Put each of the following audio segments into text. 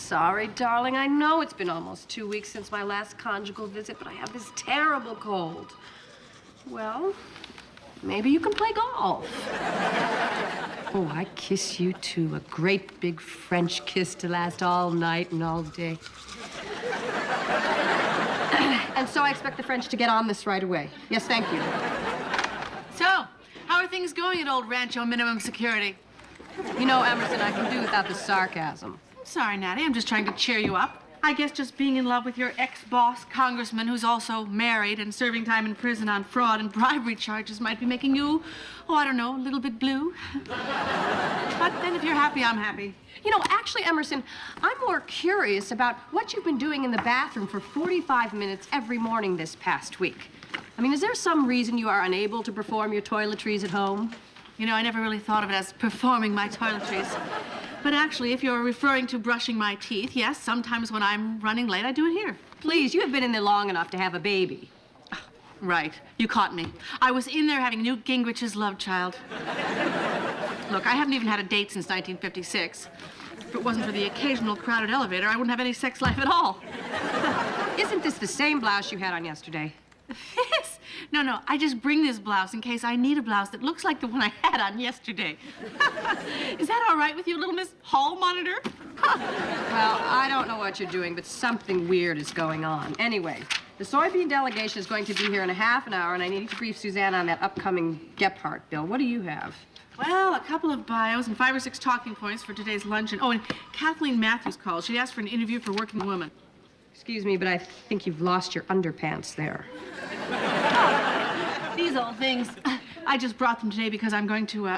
sorry, darling. I know it's been almost 2 weeks since my last conjugal visit, but I have this terrible cold. Well, maybe you can play golf. Oh, I kiss you, too. A great big French kiss to last all night and all day. And so I expect the French to get on this right away. Yes, thank you. So, how are things going at old Rancho Minimum Security? You know, Emerson, I can do without the sarcasm. I'm sorry, Natty. I'm just trying to cheer you up. I guess just being in love with your ex-boss, congressman, who's also married and serving time in prison on fraud and bribery charges might be making you, oh, I don't know, a little bit blue. But then if you're happy, I'm happy. You know, actually, Emerson, I'm more curious about what you've been doing in the bathroom for 45 minutes every morning this past week. I mean, is there some reason you are unable to perform your toiletries at home? You know, I never really thought of it as performing my toiletries. But actually, if you're referring to brushing my teeth, yes, sometimes when I'm running late, I do it here. Please, you have been in there long enough to have a baby. Right. You caught me. I was in there having Newt Gingrich's love child. Look, I haven't even had a date since 1956. If it wasn't for the occasional crowded elevator, I wouldn't have any sex life at all. Isn't this the same blouse you had on yesterday? This? No, I just bring this blouse in case I need a blouse that looks like the one I had on yesterday. Is that all right with you, little Miss Hall Monitor? Well, I don't know what you're doing, but something weird is going on. Anyway, the soybean delegation is going to be here in a half an hour, and I need to brief Suzanne on that upcoming Gephardt bill. What do you have? Well, a couple of bios and 5 or 6 talking points for today's luncheon. Oh, and Kathleen Matthews called. She asked for an interview for Working Woman. Excuse me, but I think you've lost your underpants there. Oh, these old things. I just brought them today because I'm going to,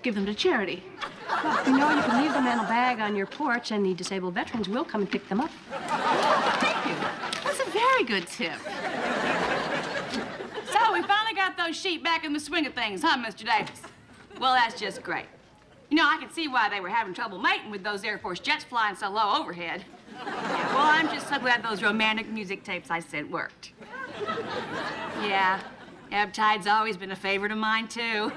give them to charity. Well, you know, you can leave them in a bag on your porch, and the disabled veterans will come and pick them up. Thank you. That's a very good tip. So we finally got those sheep back in the swing of things, huh, Mr. Davis? Well, that's just great. You know, I can see why they were having trouble mating with those Air Force jets flying so low overhead. Yeah, well, I'm just so glad those romantic music tapes I sent worked. Yeah, ebb tide's always been a favorite of mine, too.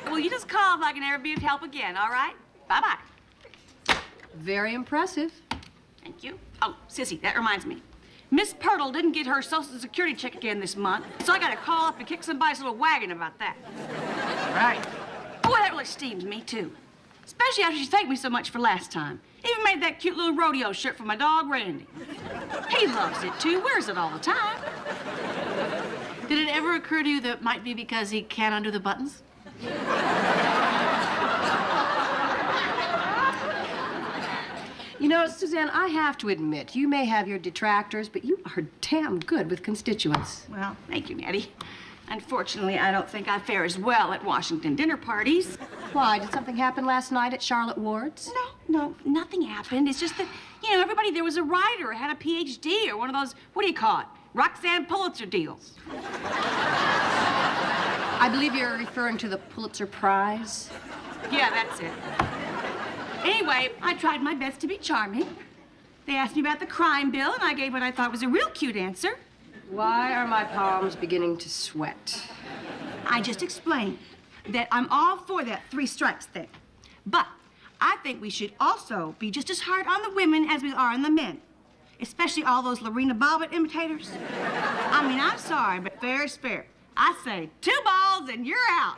Well, you just call if I can ever be of help again, all right? Bye-bye. Very impressive. Thank you. Oh, Sissy, that reminds me. Miss Pirtle didn't get her Social Security check again this month, so I gotta call up and kick somebody's little wagon about that. Right. Boy, that really steams me, too. Especially after she thanked me so much for last time. Even made that cute little rodeo shirt for my dog, Randy. He loves it, too. Wears it all the time. Did it ever occur to you that it might be because he can't undo the buttons? You know, Suzanne, I have to admit, you may have your detractors, but you are damn good with constituents. Well, thank you, Nettie. Unfortunately, I don't think I fare as well at Washington dinner parties. Why? Did something happen last night at Charlotte Ward's? No, nothing happened. It's just that, you know, everybody there was a writer or had a PhD or one of those, what do you call it, Roxanne Pulitzer deals. I believe you're referring to the Pulitzer Prize. Yeah, that's it. Anyway, I tried my best to be charming. They asked me about the crime bill, and I gave what I thought was a real cute answer. Why are my palms beginning to sweat? I just explained that I'm all for that 3 strikes thing. But I think we should also be just as hard on the women as we are on the men. Especially all those Lorena Bobbitt imitators. I mean, I'm sorry, but fair is fair. I say 2 balls and you're out.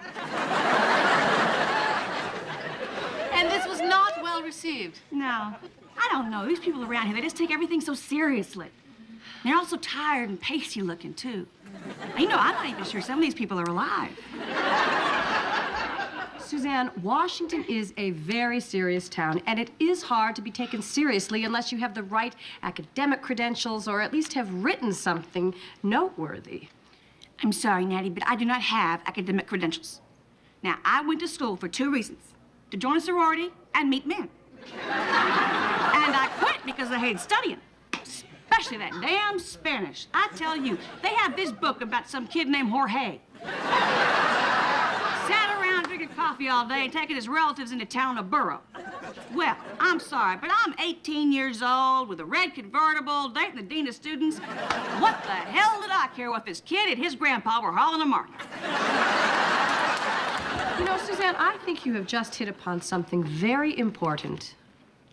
And this was not well received. No, I don't know. These people around here, they just take everything so seriously. They're all so tired and pasty looking, too. You know, I'm not even sure some of these people are alive. Suzanne, Washington is a very serious town, and it is hard to be taken seriously unless you have the right academic credentials or at least have written something noteworthy. I'm sorry, Natty, but I do not have academic credentials. Now, I went to school for 2 reasons. To join a sorority and meet men. And I quit because I hated studying. Especially that damn Spanish. I tell you, they have this book about some kid named Jorge. Sat around drinking coffee all day and taking his relatives into town to burrow. Well, I'm sorry, but I'm 18 years old with a red convertible, dating the dean of students. What the hell did I care what this kid and his grandpa were hauling a market? You know, Suzanne, I think you have just hit upon something very important.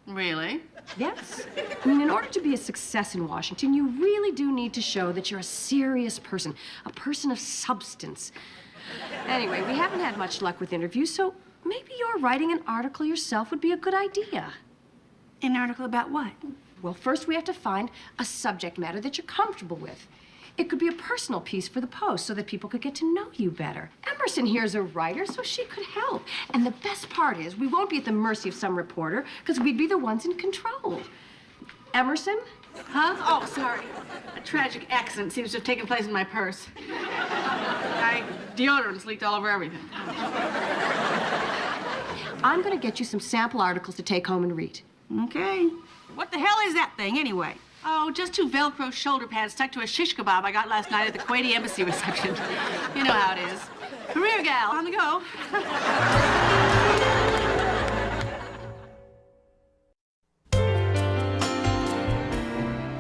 Really? Yes. I mean, in order to be a success in Washington, you really do need to show that you're a serious person, a person of substance. Anyway, we haven't had much luck with interviews, so maybe your writing an article yourself would be a good idea. An article about what? Well, first we have to find a subject matter that you're comfortable with. It could be a personal piece for the Post so that people could get to know you better. Emerson here's a writer, so she could help. And the best part is we won't be at the mercy of some reporter because we'd be the ones in control. Emerson? Huh? Oh, sorry. A tragic accident seems to have taken place in my purse. My deodorant's leaked all over everything. I'm going to get you some sample articles to take home and read. Okay. What the hell is that thing, anyway? Oh, just 2 Velcro shoulder pads stuck to a shish kebab I got last night at the Kuwaiti embassy reception. You know how it is. Career gal, on the go.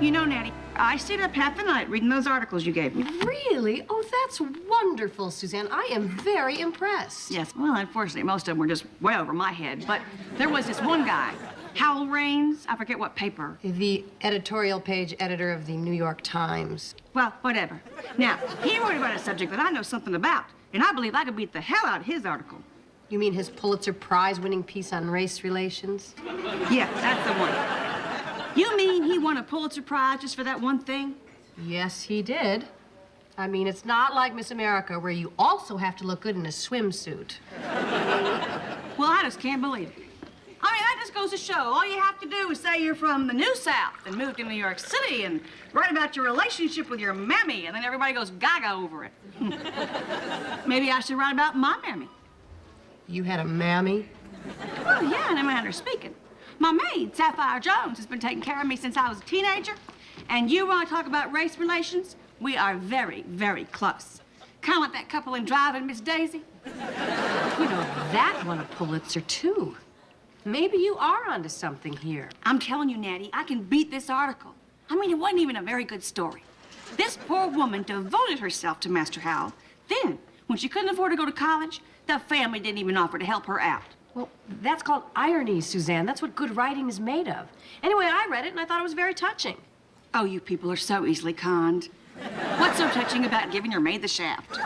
You know, Natty, I stayed up half the night reading those articles you gave me. Really? Oh, that's wonderful, Suzanne. I am very impressed. Yes, well, unfortunately, most of them were just way over my head. But there was this one guy, Howell Raines, I forget what paper. The editorial page editor of the New York Times. Well, whatever. Now, he wrote about a subject that I know something about, and I believe I could beat the hell out of his article. You mean his Pulitzer Prize-winning piece on race relations? Yeah, that's the one. You mean he won a Pulitzer Prize just for that one thing? Yes, he did. I mean, it's not like Miss America, where you also have to look good in a swimsuit. Well, I just can't believe it. I mean, that just goes to show all you have to do is say you're from the New South and moved to New York City and write about your relationship with your mammy, and then everybody goes gaga over it. Maybe I should write about my mammy. You had a mammy? Oh, yeah, in a manner of speaking. My maid, Sapphire Jones, has been taking care of me since I was a teenager. And you want to talk about race relations? We are very, very close. Kind of like that couple in Driving Miss Daisy. You know, that won a Pulitzer, too. Maybe you are onto something here. I'm telling you, Natty, I can beat this article. I mean, it wasn't even a very good story. This poor woman devoted herself to Master Howell. Then, when she couldn't afford to go to college, the family didn't even offer to help her out. Well, that's called irony, Suzanne. That's what good writing is made of. Anyway, I read it and I thought it was very touching. Oh, you people are so easily conned. What's so touching about giving your maid the shaft?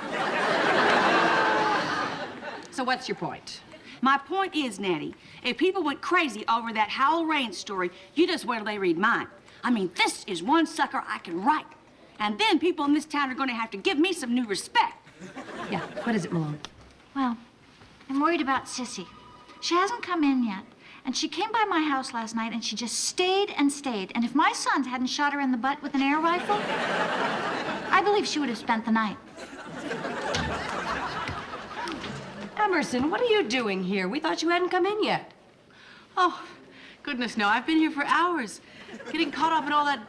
So what's your point? My point is, Natty, if people went crazy over that Howell Raines story, you just wait till they read mine. I mean, this is one sucker I can write. And then people in this town are going to have to give me some new respect. Yeah, what is it, Malone? Well, I'm worried about Sissy. She hasn't come in yet. And she came by my house last night and she just stayed and stayed. And if my son hadn't shot her in the butt with an air rifle, I believe she would have spent the night. Emerson, what are you doing here? We thought you hadn't come in yet. Oh, goodness, no. I've been here for hours, getting caught up in all that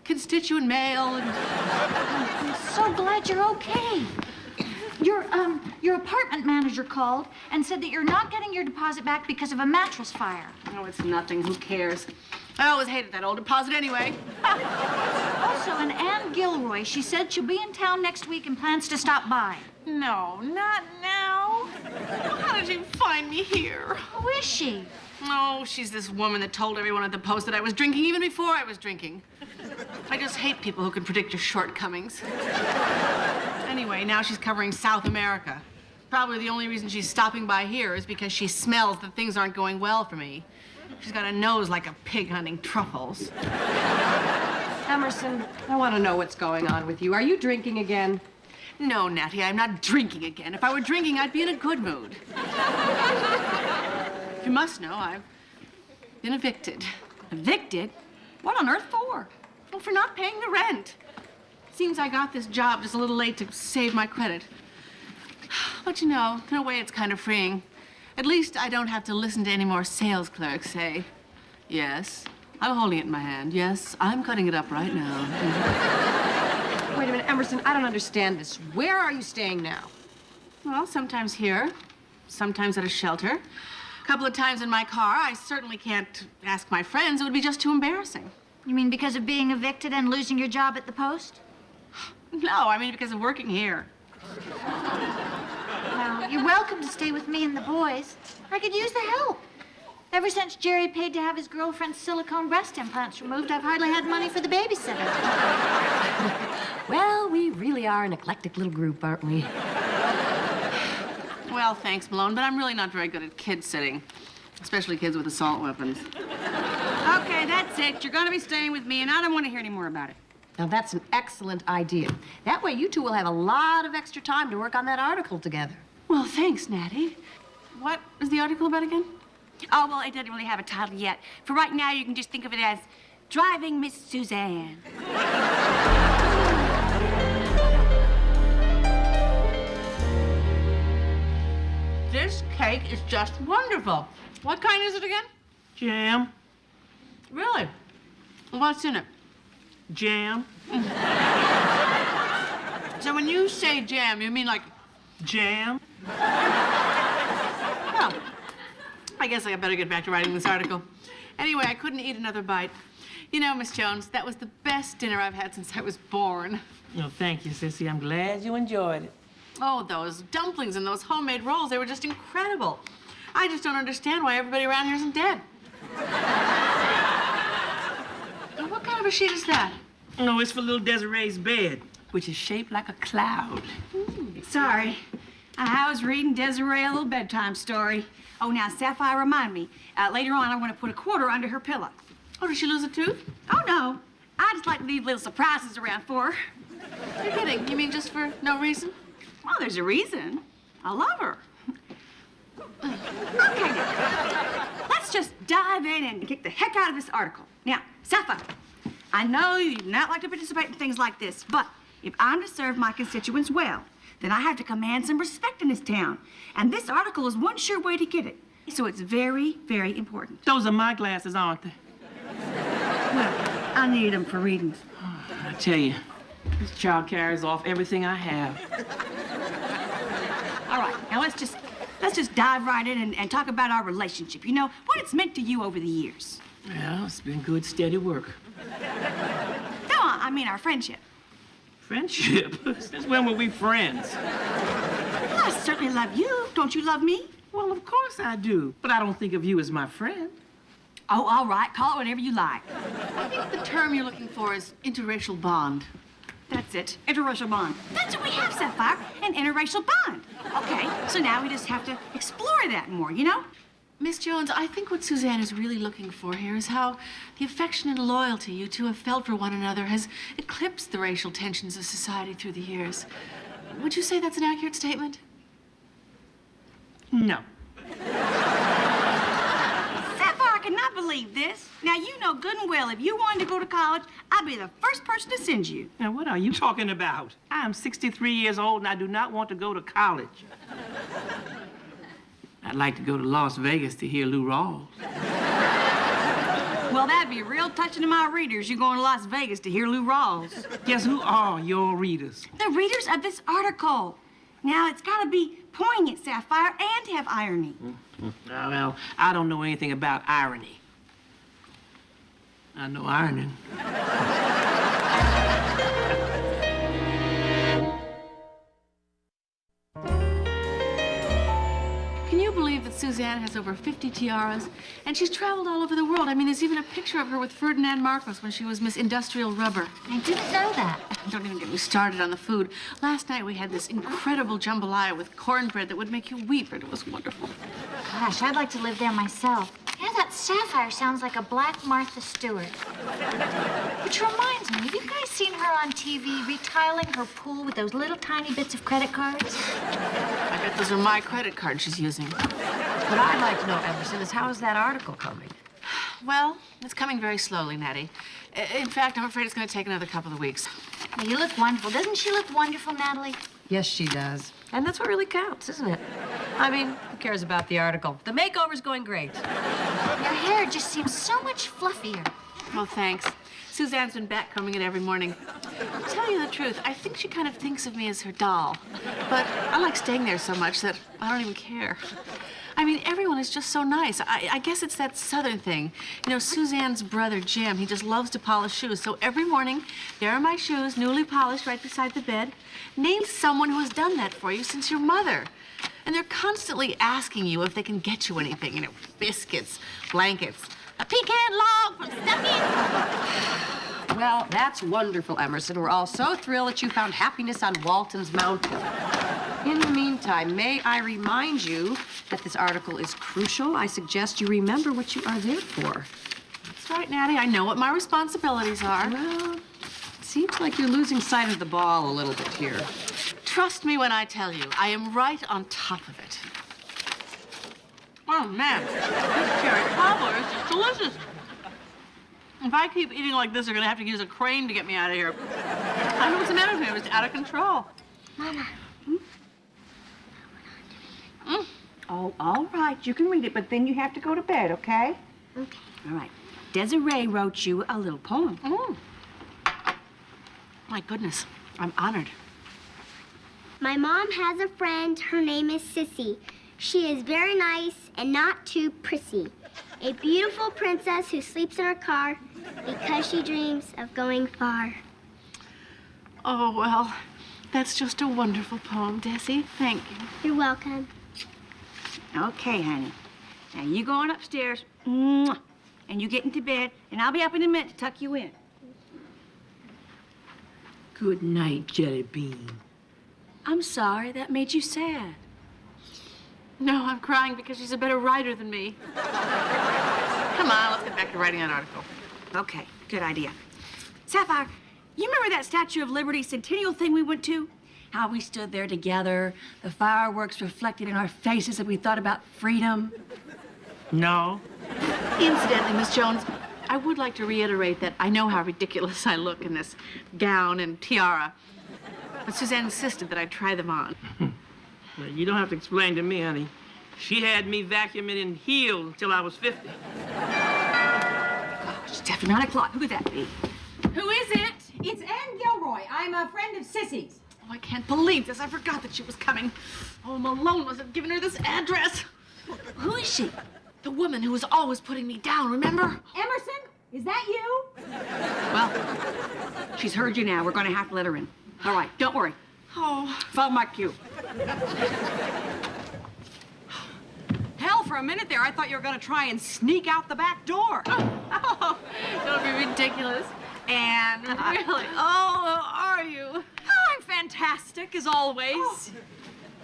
constituent mail and... I'm so glad you're okay. Your apartment manager called and said that you're not getting your deposit back because of a mattress fire. Oh, it's nothing. Who cares? I always hated that old deposit anyway. Also, an Ann Gilroy, she said she'll be in town next week and plans to stop by. No, not now. How did you find me here? Who is she? Oh, she's this woman that told everyone at the Post that I was drinking even before I was drinking. I just hate people who can predict your shortcomings. Anyway, now she's covering South America. Probably the only reason she's stopping by here is because she smells that things aren't going well for me. She's got a nose like a pig hunting truffles. Emerson, I want to know what's going on with you. Are you drinking again? No, Natty, I'm not drinking again. If I were drinking, I'd be in a good mood. You must know, I've been evicted. Evicted? What on earth for? Well, for not paying the rent. Seems I got this job just a little late to save my credit. But you know, in a way, it's kind of freeing. At least I don't have to listen to any more sales clerks say, yes, I'm holding it in my hand. Yes, I'm cutting it up right now. Wait a minute, Emerson, I don't understand this. Where are you staying now? Well, sometimes here, sometimes at a shelter. A couple of times in my car. I certainly can't ask my friends. It would be just too embarrassing. You mean because of being evicted and losing your job at the Post? No, I mean because of working here. Well, you're welcome to stay with me and the boys. I could use the help. Ever since Jerry paid to have his girlfriend's silicone breast implants removed, I've hardly had money for the babysitter. Well, we really are an eclectic little group, aren't we? Well, thanks, Malone, but I'm really not very good at kid sitting, especially kids with assault weapons. Okay, that's it. You're gonna be staying with me, and I don't want to hear any more about it. Now, that's an excellent idea. That way, you two will have a lot of extra time to work on that article together. Well, thanks, Natty. What is the article about again? Oh, well, it doesn't really have a title yet. For right now, you can just think of it as Driving Miss Suzanne. This cake is just wonderful. What kind is it again? Jam. Really? What's in it? Jam. So when you say jam, you mean like, Jam. well, I guess I better get back to writing this article. Anyway, I couldn't eat another bite. You know, Miss Jones, that was the best dinner I've had since I was born. Oh, thank you, Sissy. I'm glad you enjoyed it. Oh, those dumplings and those homemade rolls, they were just incredible. I just don't understand why everybody around here isn't dead. Now, what kind of a sheet is that? No, it's for little Desiree's bed, which is shaped like a cloud. Sorry. I was reading Desiree a little bedtime story. Oh, now, Sapphire, remind me. Later on, I want to put a quarter under her pillow. Oh, did she lose a tooth? Oh, no. I just like to leave little surprises around for her. You're kidding. You mean just for no reason? Well, there's a reason. I love her. Okay, now. Let's just dive in and kick the heck out of this article. Now, Sapphire, I know you do not like to participate in things like this, but if I'm to serve my constituents well, then I have to command some respect in this town. And this article is one sure way to get it. So it's very, very important. Those are my glasses, aren't they? Well, I need them for readings. I tell you, this child carries off everything I have. All right, now let's just dive right in and talk about our relationship. You know, what it's meant to you over the years. Well, it's been good, steady work. No, I mean our friendship. Friendship? Since when were we friends? Well, I certainly love you. Don't you love me? Well, of course I do. But I don't think of you as my friend. Oh, all right. Call it whatever you like. I think the term you're looking for is interracial bond. That's it. Interracial bond. That's what we have, Sapphire. An interracial bond. Okay, so now we just have to explore that more, you know? Miss Jones, I think what Suzanne is really looking for here is how the affection and loyalty you two have felt for one another has eclipsed the racial tensions of society through the years. Would you say that's an accurate statement? No. Sapphire, I cannot believe this. Now, you know good and well if you wanted to go to college, I'd be the first person to send you. Now, what are you talking about? I am 63 years old and I do not want to go to college. I'd like to go to Las Vegas to hear Lou Rawls. Well, that'd be real touching to my readers. You going to Las Vegas to hear Lou Rawls. Guess who are your readers? The readers of this article. Now, it's got to be poignant, Sapphire, and have irony. Well, I don't know anything about irony. I know ironing. Can you believe that Suzanne has over 50 tiaras? And she's traveled all over the world. I mean, there's even a picture of her with Ferdinand Marcos when she was Miss Industrial Rubber. I didn't know that. Don't even get me started on the food. Last night we had this incredible jambalaya with cornbread that would make you weep, and it was wonderful. Gosh, I'd like to live there myself. Yeah, that Sapphire sounds like a black Martha Stewart. Which reminds me, have you guys seen her on TV retiling her pool with those little tiny bits of credit cards? I bet those are my credit cards she's using. What I'd like to know, Emerson, is how is that article coming? Well, it's coming very slowly, Natty. In fact, I'm afraid it's going to take another couple of weeks. Well, you look wonderful. Doesn't she look wonderful, Natalie? Yes, she does. And that's what really counts, isn't it? I mean, who cares about the article? The makeover's going great. Your hair just seems so much fluffier. Oh, thanks. Suzanne's been backcombing it every morning. To tell you the truth, I think she kind of thinks of me as her doll. But I like staying there so much that I don't even care. I mean, everyone is just so nice. I guess it's that Southern thing. You know, Suzanne's brother, Jim, he just loves to polish shoes. So every morning, there are my shoes, newly polished, right beside the bed. Name someone who has done that for you since your mother. And they're constantly asking you if they can get you anything. You know, biscuits, blankets, a pecan log from Stucky. Well, that's wonderful, Emerson. We're all so thrilled that you found happiness on Walton's Mountain. In the meantime, may I remind you that this article is crucial. I suggest you remember what you are there for. That's right, Natty. I know what my responsibilities are. Well, it seems like you're losing sight of the ball a little bit here. Trust me when I tell you, I am right on top of it. Oh, man. This cherry cobbler is just delicious. If I keep eating like this, they're going to have to use a crane to get me out of here. I don't know what's the matter with me. It's out of control. Mama. Oh, all right. You can read it, but then you have to go to bed, okay? Okay. All right. Desiree wrote you a little poem. My goodness. I'm honored. My mom has a friend, her name is Sissy. She is very nice and not too prissy. A beautiful princess who sleeps in her car because she dreams of going far. Oh, well, that's just a wonderful poem, Desi. Thank you. You're welcome. Okay, honey. Now you go on upstairs, and you get into bed, and I'll be up in a minute to tuck you in. Good night, Jelly Bean. I'm sorry that made you sad. No, I'm crying because she's a better writer than me. Come on, let's get back to writing that article. Okay, good idea. Sapphire, you remember that Statue of Liberty centennial thing we went to? How we stood there together, the fireworks reflected in our faces as we thought about freedom. No. Incidentally, Miss Jones, I would like to reiterate that I know how ridiculous I look in this gown and tiara. But Suzanne insisted that I try them on. Well, you don't have to explain to me, honey. She had me vacuuming in heels until I was 50. Gosh, it's after 9 o'clock. Who could that be? Who is it? It's Ann Gilroy. I'm a friend of Sissy's. Oh, I can't believe this. I forgot that she was coming. Oh, Malone must have given her this address. Who is she? The woman who was always putting me down, remember? Emerson, is that you? Well, she's heard you now. We're going to have to let her in. All right, don't worry. Oh. Follow my cue. Hell, for a minute there, I thought you were going to try and sneak out the back door. Oh, don't be ridiculous. Anne, really? Oh, how are you? Oh, I'm fantastic, as always.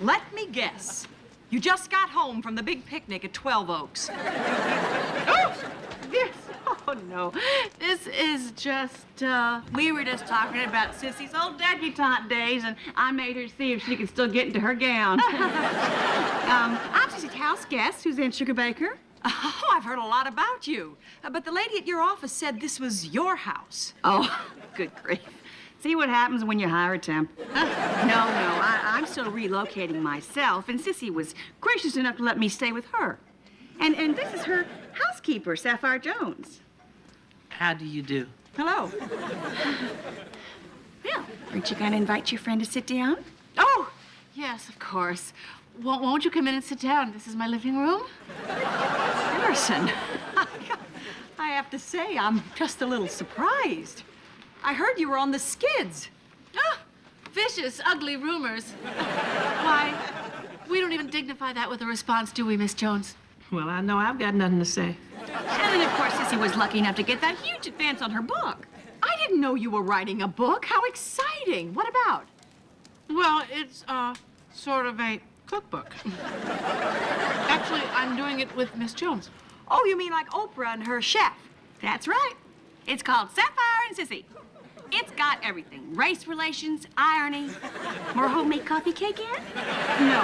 Let me guess. You just got home from the big picnic at 12 Oaks. Yes. Oh, no. This is just, We were just talking about Sissy's old debutante days, and I made her see if she could still get into her gown. I'm Sissy's house guest, Suzanne Sugarbaker. Oh, I've heard a lot about you. But the lady at your office said this was your house. Oh, good grief. See what happens when you hire a temp. No, I'm still relocating myself, and Sissy was gracious enough to let me stay with her. And this is her housekeeper, Sapphire Jones. How do you do? Hello. Well, aren't you going to invite your friend to sit down? oh, yes, of course. Won't you come in and sit down? This is my living room. Emerson, I have to say, I'm just a little surprised. I heard you were on the skids. Ah, vicious, ugly rumors. Why, we don't even dignify that with a response, do we, Miss Jones? Well, I know I've got nothing to say. And then, of course, Sissy was lucky enough to get that huge advance on her book. I didn't know you were writing a book. How exciting. What about? Well, it's, sort of a cookbook. Actually, I'm doing it with Miss Jones. Oh, you mean like Oprah and her chef? That's right. It's called Sapphire and Sissy. It's got everything. Race relations, irony. More homemade coffee cake, Ann? No,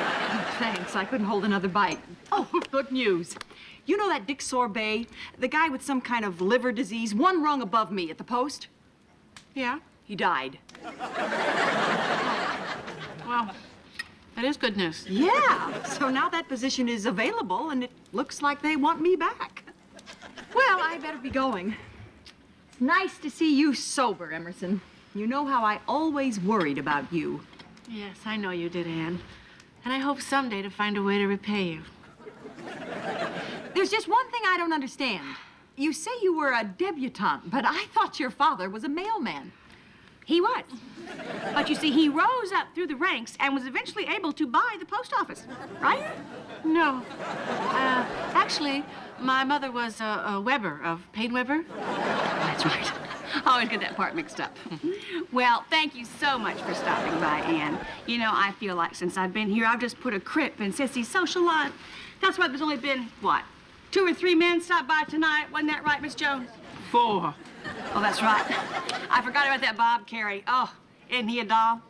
thanks. I couldn't hold another bite. Oh, good news. You know that Dick Sorbet, the guy with some kind of liver disease, one rung above me at the post? Yeah? He died. Well, that is good news. Yeah, so now that position is available, and it looks like they want me back. Well, I better be going. It's nice to see you sober, Emerson. You know how I always worried about you. Yes, I know you did, Anne. And I hope someday to find a way to repay you. There's just one thing I don't understand. You say you were a debutante, but I thought your father was a mailman. He was. But you see, he rose up through the ranks and was eventually able to buy the post office, right? No. Actually, my mother was a Weber of Payne Weber. That's right. I always get that part mixed up. Well, thank you so much for stopping by, Ann. You know, I feel like since I've been here, I've just put a crimp in Sissy's social life. That's why there's only been, what, 2 or 3 men stopped by tonight. Wasn't that right, Miss Jones? 4. Oh, that's right. I forgot about that Bob Carey. Oh, isn't he a doll?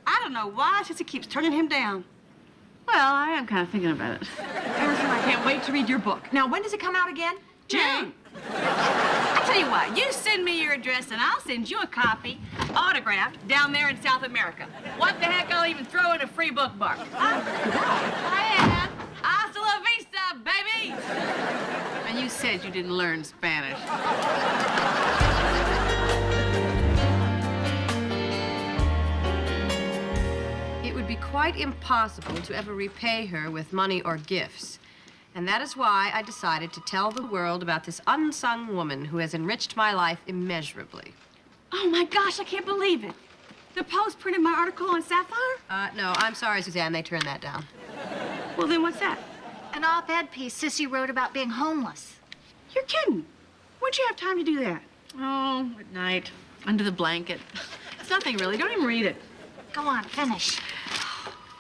I don't know why Sissy keeps turning him down. Well, I am kind of thinking about it. Emerson, I can't wait to read your book. Now, when does it come out again? June. I tell you what, you send me your address and I'll send you a copy, autographed, down there in South America. What the heck, I'll even throw in a free bookmark. Hi, Ann. Hasta la vista, baby. And you said you didn't learn Spanish. It would be quite impossible to ever repay her with money or gifts. And that is why I decided to tell the world about this unsung woman who has enriched my life immeasurably. Oh, my gosh, I can't believe it. The Post printed my article on Sapphire? No, I'm sorry, Suzanne, they turned that down. Well, then what's that? An op-ed piece Sissy wrote about being homeless. You're kidding. When'd you have time to do that? Oh, at night, under the blanket. It's nothing really. Don't even read it. Go on, finish.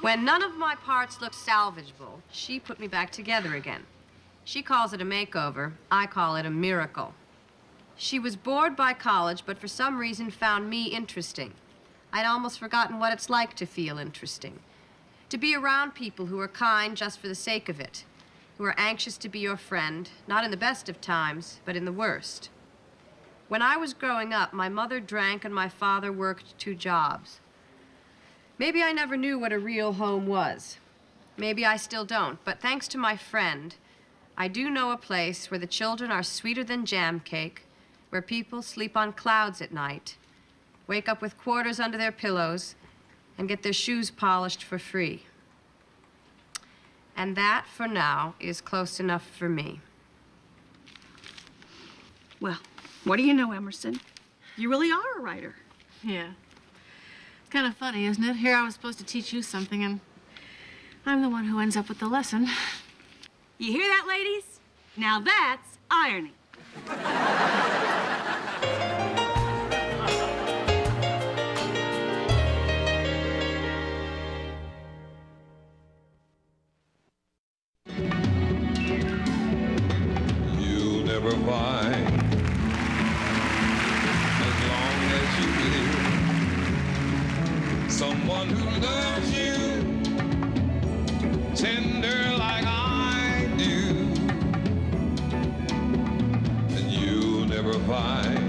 When none of my parts looked salvageable, she put me back together again. She calls it a makeover. I call it a miracle. She was bored by college, but for some reason found me interesting. I'd almost forgotten what it's like to feel interesting. To be around people who are kind just for the sake of it, who are anxious to be your friend, not in the best of times, but in the worst. When I was growing up, my mother drank and my father worked 2 jobs. Maybe I never knew what a real home was. Maybe I still don't, but thanks to my friend, I do know a place where the children are sweeter than jam cake, where people sleep on clouds at night, wake up with quarters under their pillows, and get their shoes polished for free. And that, for now, is close enough for me. Well, what do you know, Emerson? You really are a writer. Yeah. It's kind of funny, isn't it? Here I was supposed to teach you something, and I'm the one who ends up with the lesson. You hear that, ladies? Now that's irony. You'll never find, as long as you live, someone who loves you tender like I do. And you'll never find